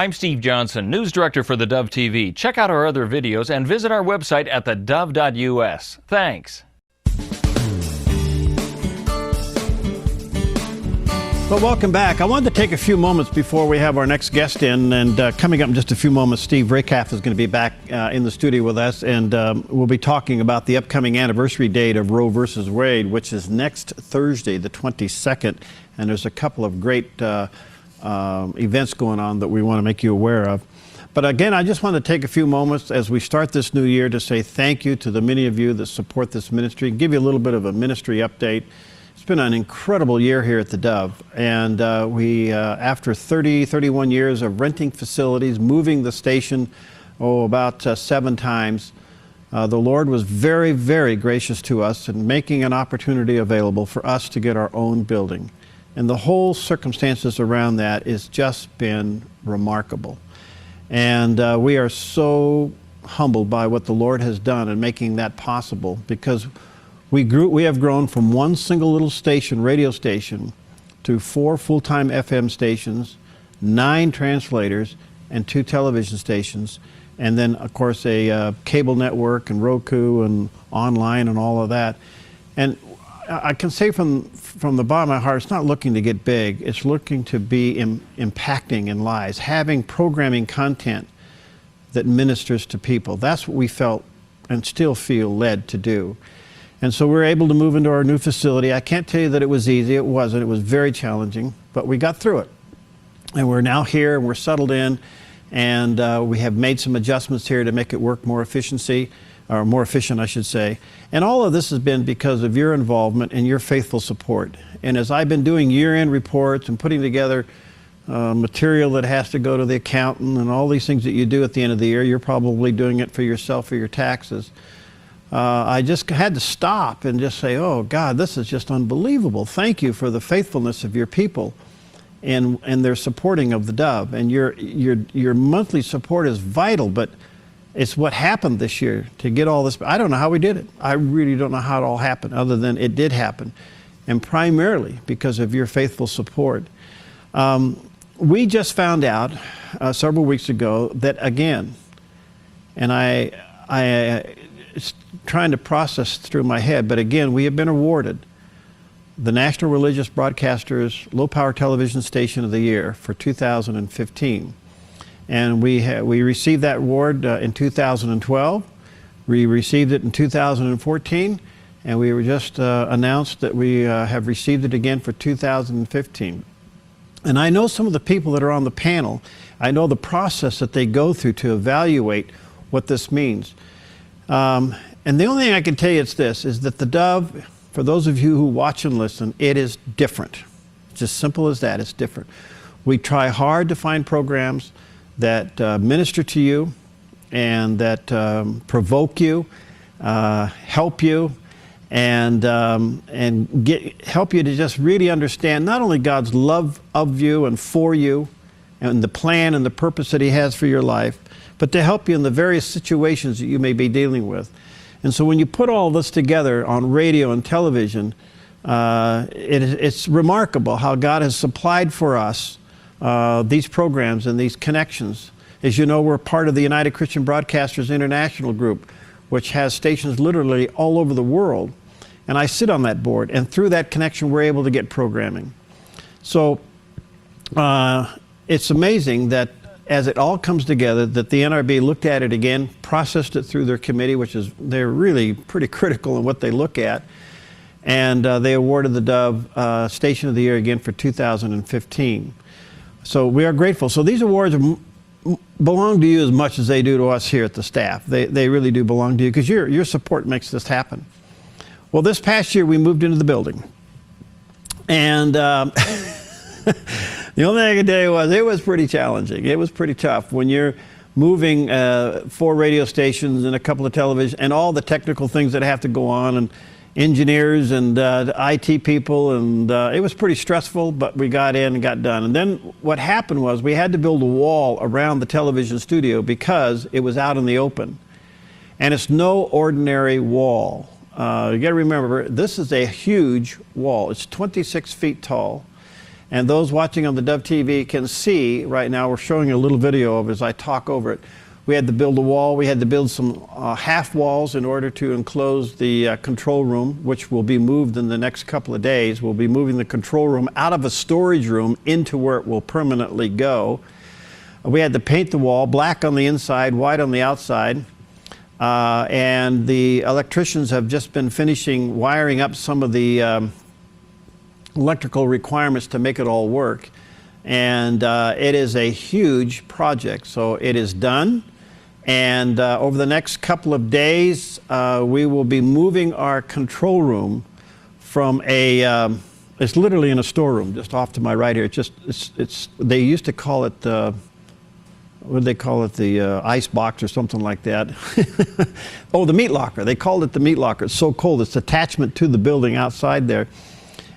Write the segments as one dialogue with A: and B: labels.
A: I'm Steve Johnson, News Director for theDove TV. Check out our other videos and visit our website at thedove.us. Thanks.
B: Well, welcome back. I wanted to take a few moments before we have our next guest in, and coming up in just a few moments, Steve Rakoff is going to be back in the studio with us, and we'll be talking about the upcoming anniversary date of Roe versus Wade, which is next Thursday, the 22nd, and there's a couple of great events going on that we want to make you aware of. But again, I just want to take a few moments as we start this new year to say thank you to the many of you that support this ministry, give you a little bit of a ministry update. It's been an incredible year here at theDove, and after 31 years of renting facilities, moving the station, about 7 times, the Lord was very, very gracious to us in making an opportunity available for us to get our own building. And the whole circumstances around that has just been remarkable. And we are so humbled by what the Lord has done in making that possible, because we have grown from one single little station, radio station, to 4 full-time FM stations, 9 translators, and 2 television stations, and then, of course, a cable network and Roku and online and all of that. And I can say from the bottom of my heart, it's not looking to get big. It's looking to be impacting in lives, having programming content that ministers to people. That's what we felt and still feel led to do. And so we were able to move into our new facility. I can't tell you that it was easy. It wasn't. It was very challenging, but we got through it. And we're now here, and we're settled in, and we have made some adjustments here to make it work more efficient, I should say. And all of this has been because of your involvement and your faithful support. And as I've been doing year-end reports and putting together material that has to go to the accountant and all these things that you do at the end of the year, you're probably doing it for yourself for your taxes. I just had to stop and just say, oh, God, this is just unbelievable. Thank you for the faithfulness of your people and their supporting of theDove. And your monthly support is vital, but it's what happened this year to get all this. I don't know how we did it. I really don't know how it all happened, other than it did happen, and primarily because of your faithful support. We just found out several weeks ago that, again, and it's trying to process through my head, but again, we have been awarded the National Religious Broadcasters Low Power Television Station of the Year for 2015. And we received that award in 2012. We received it in 2014, and we were just announced that we have received it again for 2015. And I know some of the people that are on the panel. I know the process that they go through to evaluate what this means. And the only thing I can tell you is this, is that theDove, for those of you who watch and listen, it is different. It's as simple as that. It's different. We try hard to find programs that minister to you and that provoke you, help you, and help you to just really understand not only God's love of you and for you and the plan and the purpose that He has for your life, but to help you in the various situations that you may be dealing with. And so when you put all this together on radio and television, it's remarkable how God has supplied for us these programs and these connections. As you know, we're part of the United Christian Broadcasters International Group, which has stations literally all over the world. And I sit on that board, and through that connection, we're able to get programming. So it's amazing that as it all comes together, that the NRB looked at it again, processed it through their committee, they're really pretty critical in what they look at, and they awarded theDove Station of the Year again for 2015. So we are grateful. So these awards belong to you as much as they do to us here at the staff. They really do belong to you, because your support makes this happen. Well, this past year we moved into the building, and the only thing I can tell you was it was pretty challenging. It was pretty tough when you're moving 4 radio stations and a couple of television and all the technical things that have to go on, and engineers and IT people, and it was pretty stressful, but we got in and got done. And then what happened was we had to build a wall around the television studio because it was out in the open. And it's no ordinary wall. You got to remember, this is a huge wall. It's 26 feet tall. And those watching on the Dove TV can see right now, we're showing a little video of it as I talk over it. We had to build a wall. We had to build some half walls in order to enclose the control room, which will be moved in the next couple of days. We'll be moving the control room out of a storage room into where it will permanently go. We had to paint the wall black on the inside, white on the outside. And the electricians have just been finishing wiring up some of the electrical requirements to make it all work. And it is a huge project. So it is done. And over the next couple of days, we will be moving our control room from a, it's literally in a storeroom just off to my right here. They used to call it, what did they call it? The ice box or something like that. Oh, the meat locker. They called it the meat locker. It's so cold. It's attachment to the building outside there.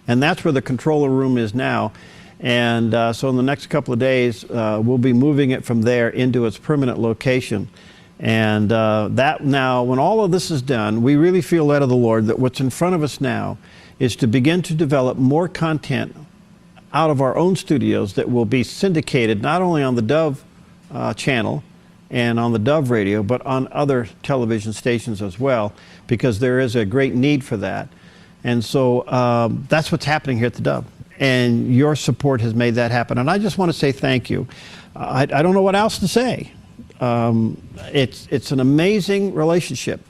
B: And that's where the controller room is now. And so in the next couple of days, we'll be moving it from there into its permanent location. And that now, when all of this is done, we really feel led of the Lord that what's in front of us now is to begin to develop more content out of our own studios that will be syndicated not only on the Dove channel and on the Dove radio, but on other television stations as well, because there is a great need for that. And so that's what's happening here at the Dove. And your support has made that happen. And I just want to say thank you. I don't know what else to say. It's an amazing relationship.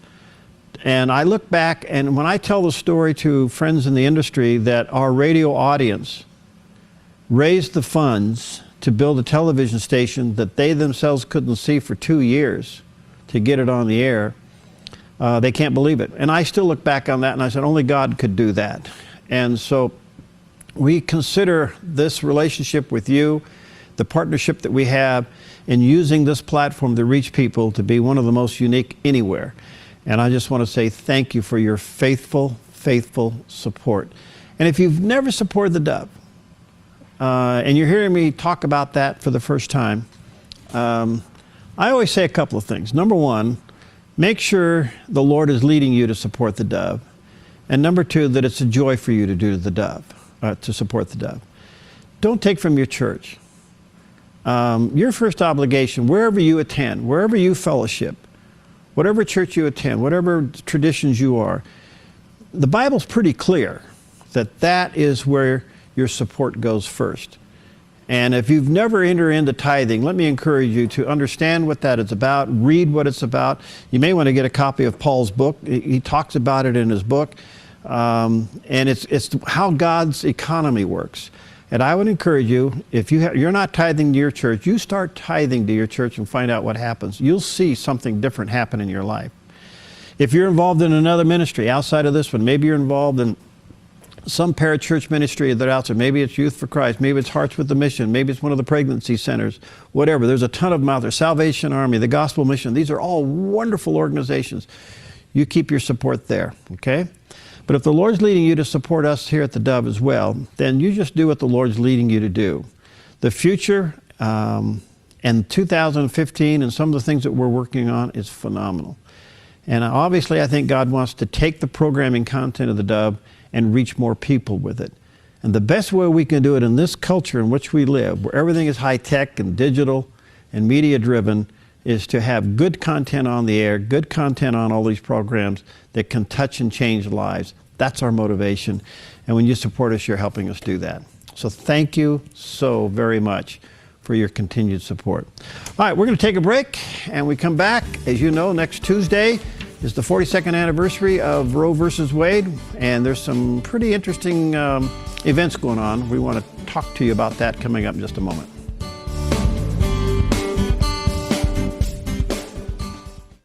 B: And I look back, and when I tell the story to friends in the industry that our radio audience raised the funds to build a television station that they themselves couldn't see for 2 years to get it on the air, they can't believe it. And I still look back on that and I said, only God could do that. And so we consider this relationship with you, the partnership that we have in using this platform to reach people, to be one of the most unique anywhere. And I just want to say thank you for your faithful, faithful support. And if you've never supported the Dove, and you're hearing me talk about that for the first time, I always say a couple of things. Number one, make sure the Lord is leading you to support the Dove. And number two, that it's a joy for you to do the Dove, to support the Dove. Don't take from your church. Your first obligation, wherever you attend, wherever you fellowship, whatever church you attend, whatever traditions you are, the Bible's pretty clear that that is where your support goes first. And if you've never entered into tithing, let me encourage you to understand what that is about, read what it's about. You may want to get a copy of Paul's book. He talks about it in his book. And it's how God's economy works. And I would encourage you, if you're not tithing to your church, you start tithing to your church and find out what happens. You'll see something different happen in your life. If you're involved in another ministry outside of this one, maybe you're involved in some parachurch ministry that out there. Maybe it's Youth for Christ. Maybe it's Hearts with the Mission. Maybe it's one of the pregnancy centers. Whatever. There's a ton of them out there. Salvation Army, the Gospel Mission. These are all wonderful organizations. You keep your support there, okay? But if the Lord's leading you to support us here at the Dove as well, then you just do what the Lord's leading you to do. The future and 2015 and some of the things that we're working on is phenomenal. And obviously I think God wants to take the programming content of the Dove and reach more people with it. And the best way we can do it in this culture in which we live, where everything is high-tech and digital and media-driven, is to have good content on the air, good content on all these programs that can touch and change lives. That's our motivation. And when you support us, you're helping us do that. So thank you so very much for your continued support. All right, we're going to take a break, and we come back. As you know, next Tuesday is the 42nd anniversary of Roe versus Wade, and there's some pretty interesting events going on. We want to talk to you about that coming up in just a moment.